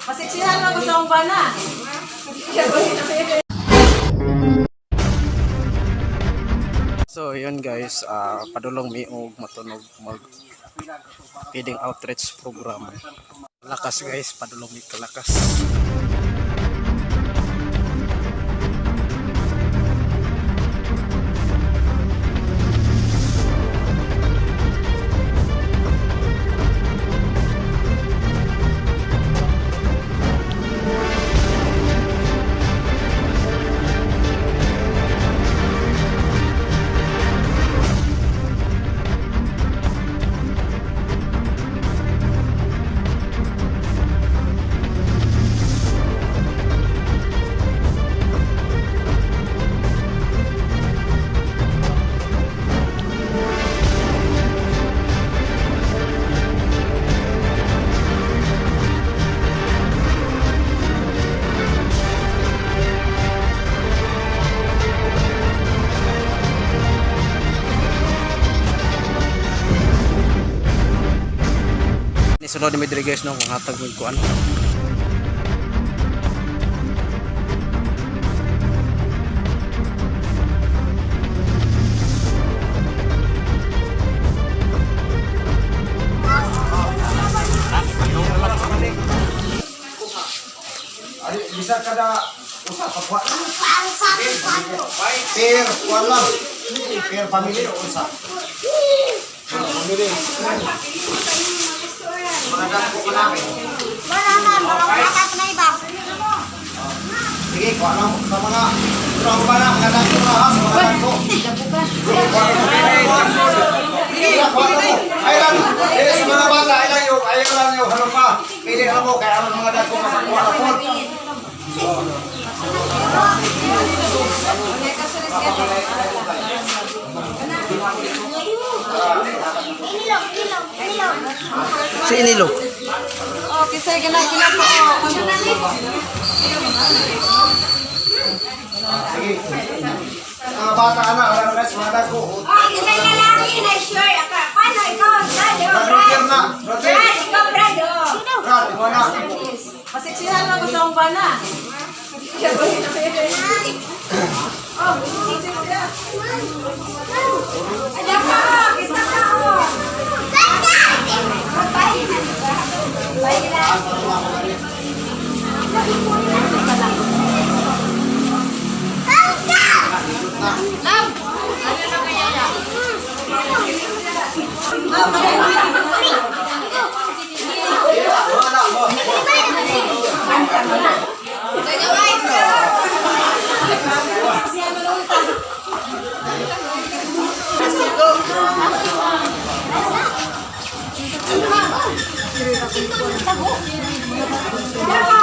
Pasiksihan lang ko sa umbana. So yun guys, padulong mi og matunog mag feeding outreach program. Lakas guys, padulong mi kalakas. Sunod ni Midri guys no, kung hatag mo kuan. Ari bisa kada usa ka buat. Per wala. Per family o usa. Family. Mga ko na. Wala na, makakap na iba. Sige, ko alam sa mga trabaho ba na mga dako na ha, mga dako. Ay lang, dili sa mga bata, ay lang yung ano pa. Pili na mo kaya ang mga dako makuha na po. Si Inilo. Oh, kisay ganay po. Sige. Mga bata na, alam guys, mga dako. Oh, kisay na lang yun ay sure. Paano ikaw, brado? Roger na, Roger. Brad, ikaw, brado. Brad, ikaw na. Pasiksihan lang ko sa umbana. Oh, Ada ka, kisa ka. Ada